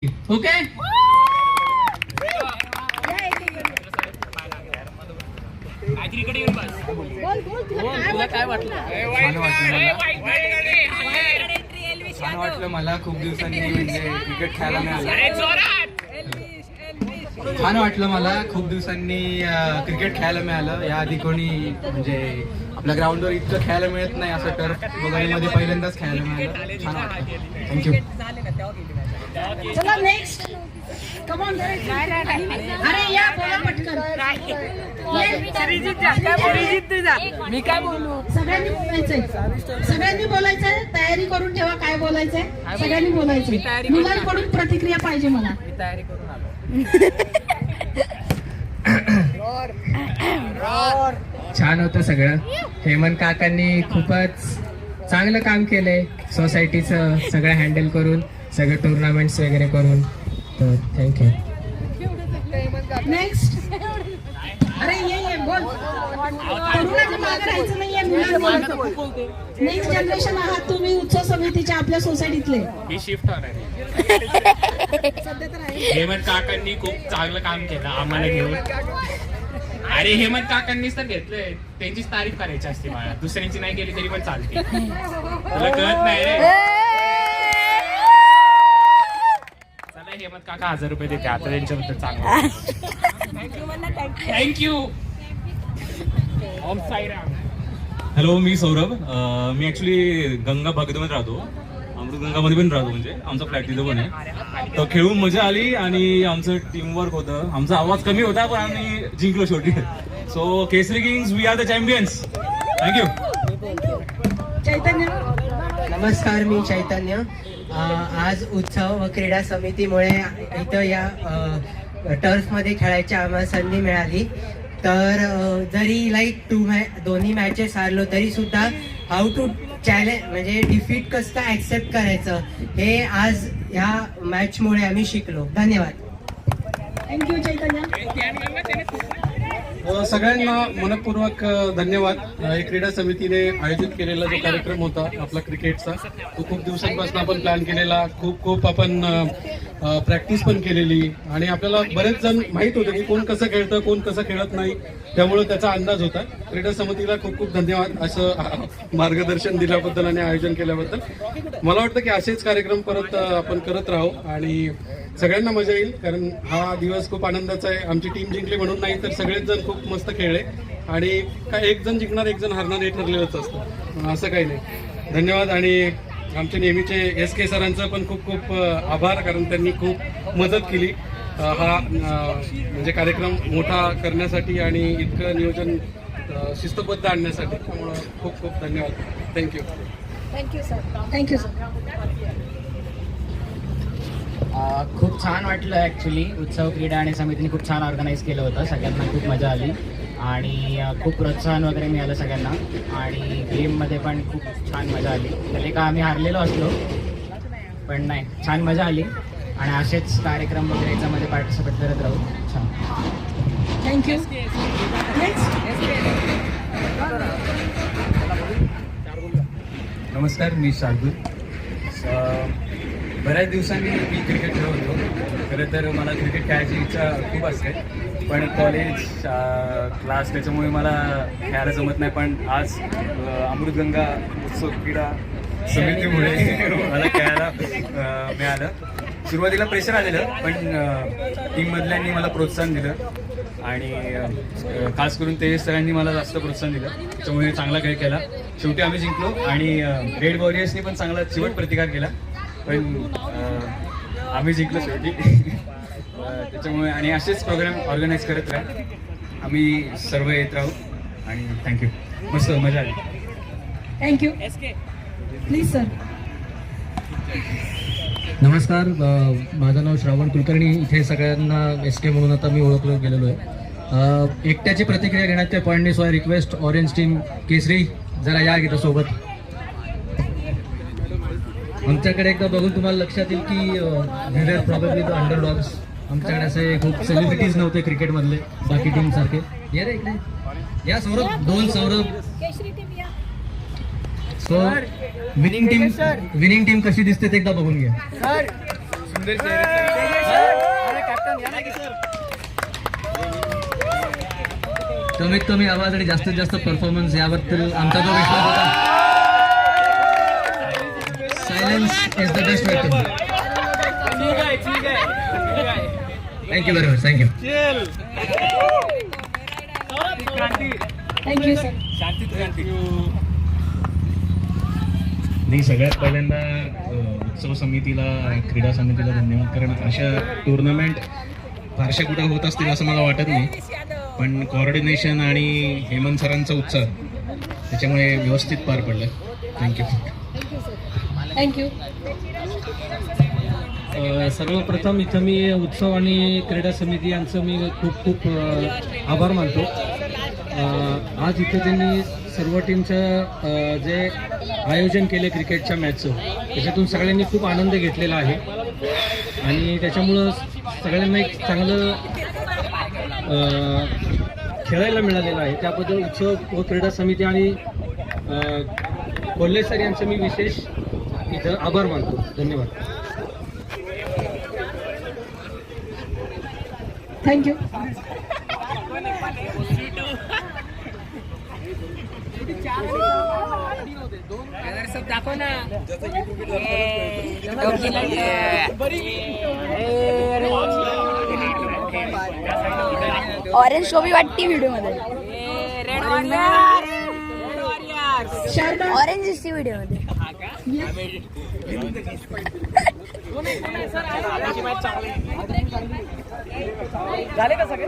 Okay. तुला काय वाटलं? छान वाटलं मला. खूप दिवसांनी म्हणजे क्रिकेट खेळायला मिळालं. छान वाटलं मला. खूप दिवसांनी क्रिकेट खेळायला मिळालं. याआधी कोणी म्हणजे आपल्या ग्राउंडवर इतकं खेळायला मिळत नाही. असं टर्फ वगैरेमध्ये पहिल्यांदाच खेळायला मिळालं. छान वाटलं. थँक्यू. चला नेक्स्ट. Come on. अरे या बोला पटकन. मी काय बोलू? सगळ्यांनी बोलायचंय. सगळ्यांनी बोलायचंय. तयारी करून ठेवा काय बोलायचंय. सगळ्यांनी बोलायचंय. मुलांकडून प्रतिक्रिया पाहिजे मला. मी तयारी करून आलो. छान होतं सगळं. हेमंत काकांनी खूपच चांगलं काम केलंय सोसायटीचं सगळं हँडल करून, सगळं टुर्नामेंट्स वगैरे करून. तर थँक्यू. नेक्स्ट. अरे ये बोल. तरुणाच्या मागे राहायचं नाहीये. मुलांनी नेक्स्ट जनरेशन आहात तुम्ही. उत्सव समितीच्या आपल्या सोसायटीतले. ही शिफ्ट होणार हेमंत काकांनी खूप चांगलं काम केलं आम्हाला घेऊन. अरे हेमंत काकांनीच तर घेतलंय. त्यांचीच तारीफ करायची असते मला. दुसऱ्यांची नाही केली तरी पण चालते. तुला कळत नाही रे. चला हेमंत काका 1000 रुपये देते आता त्यांच्याबद्दल चांगलं. थँक्यू. ओम साईराम. हॅलो, मी सौरभ. मी ॲक्च्युली गंगा भागीमध्ये राहतो. अमृतगंगामध्ये पण राहतो. म्हणजे आमचा फ्लॅट तिथं पण आहे. तर खेळून मजा आली आणि आमचं टीमवर्क होतं. आमचा आवाज कमी होता पण आम्ही जिंकलो शेवटी. So Kesari kings, we are the champions. Thank you. Chaitanya. नमस्कार, मी चैतन्य. आज उत्सव व क्रीडा समितीमुळे इथं या टर्फमध्ये खेळायची आम्हाला संधी मिळाली. तर जरी दोन्ही मॅचेस हारलो तरी सुद्धा हाऊ टू चॅलेंज म्हणजे डिफीट कसं ॲक्सेप्ट करायचं हे आज ह्या मॅचमुळे आम्ही शिकलो. धन्यवाद. थँक्यू चैतन्य. सगळ्यांना मनपूर्वक धन्यवाद. क्रीडा समितीने आयोजित केलेला जो कार्यक्रम होता आपला क्रिकेटचा, तो खूप दिवसांपासून आपण प्लॅन केलेला. खूप आपण प्रॅक्टिस पण केलेली आणि आपल्याला बरेच जण माहीत होते की कोण कसं खेळतं कोण कसं खेळत नाही. त्यामुळे त्याचा अंदाज होता. क्रीडा समितीला खूप धन्यवाद असं मार्गदर्शन दिल्याबद्दल आणि आयोजन केल्याबद्दल. मला वाटतं की असेच कार्यक्रम परत आपण करत राहू आणि सगळ्यांना मजा येईल. कारण हा दिवस खूप आनंदाचा आहे. आमची टीम जिंकली म्हणून नाही तर सगळेच जण खूप मस्त खेळले आणि काय एक जण जिंकणार एक जण हरणार हे ठरलेलंच असतं. असं काही नाही. धन्यवाद. आणि आमचे नेहमीचे SK सरांचं पण खूप आभार, कारण त्यांनी खूप मदत केली हा म्हणजे कार्यक्रम मोठा करण्यासाठी आणि इतकं नियोजन शिस्तबद्ध आणण्यासाठी. त्यामुळं खूप धन्यवाद. Thank you. Thank you sir. Thank you sir. खूप छान वाटलं ॲक्च्युली. उत्सव क्रीडा आणि समितीने खूप छान ऑर्गनाईज केलं होतं. सगळ्यांना खूप मजा आली आणि खूप प्रोत्साहन वगैरे मिळालं सगळ्यांना. आणि गेममध्ये पण खूप छान मजा आली. त्याला का आम्ही हारलेलो असलो पण नाही, छान मजा आली. आणि असेच कार्यक्रम वगैरे याच्यामध्ये पार्टिसिपेट करत राहू. छान. थँक्यू. नेक्स्ट. नमस्कार, मी शार्दूल. बऱ्याच दिवसांनी मी क्रिकेट खेळत होतो. खरं तर मला क्रिकेट खेळायची इच्छा खूप असते पण कॉलेज क्लास त्याच्यामुळे मला खेळायला जमत नाही. पण आज अमृतगंगा उत्सव क्रीडा समितीमुळे मला खेळायला मिळालं. सुरुवातीला प्रेशर आलेलं पण टीममधल्यांनी मला प्रोत्साहन दिलं आणि खास करून तेज सरांनी मला जास्त प्रोत्साहन दिलं. त्याच्यामुळे चांगला खेळ केला. शेवटी आम्ही जिंकलो आणि रेड वॉरियर्सनी पण चांगला चिवट प्रतिकार केला पण आम्ही जिंकलो शेवटी. त्याच्यामुळे आणि असेच प्रोग्राम ऑर्गनाईज करत राहा. आम्ही सर्व येत राहू आणि थँक्यू. मस्त मजा आली. थँक्यू. Please sir. नमस्कार, माझं नाव श्रावण कुलकर्णी. इथे सगळ्यांना SK म्हणून आता मी ओळखलो गेलेलो आहे. एकट्याची प्रतिक्रिया घेण्याच्या पॉईंटने so I request orange team Kesari जरा या गीता सोबत. आमच्याकडे एकदा बघून तुम्हाला लक्षात येईल की we are probably the underdogs. आमच्याकडे असे खूप सेलिब्रिटीज नव्हते क्रिकेटमधले बाकी टीमसारखे. ये रे इकडे या. Saurabh, 2 Saurabh. So winning team कशी दिसते ते एकदा बघून घ्या. कमीत कमी आवाज आणि जास्तीत जास्त परफॉर्मन्स याबद्दल आमचा जो विश्वास होता. Silence is the best weapon. Thank you very much. Thank you. Thank you sir. नाही, सगळ्यात पहिल्यांदा उत्सव समितीला, क्रीडा समितीला धन्यवाद. कारण अशा टुर्नामेंट फारशा कुठं होत असतील असं मला वाटत नाही, पण कोऑर्डिनेशन आणि हेमंत सरांचा उत्साह त्याच्यामुळे व्यवस्थित पार पडलं. थँक्यू. थँक्यू. सर्वप्रथम इथं मी उत्सव आणि क्रीडा समिती यांचं मी खूप खूप आभार मानतो. आज इथं त्यांनी सर्व टीमचं जे आयोजन केले क्रिकेटच्या मॅचचं, त्याच्यातून सगळ्यांनी खूप आनंद घेतलेला आहे आणि त्याच्यामुळं सगळ्यांना एक चांगलं खेळायला मिळालेलं आहे. त्याबद्दल उत्सव व क्रीडा समिती आणि कोल्हे सर यांचं मी विशेष इथं आभार मानतो. धन्यवाद. थँक्यू. दाखव ना. ऑरेंज शोभी वाटते व्हिडिओ मध्ये. ऑरेंज दिसते व्हिडिओ मध्ये. झाले का सगळे?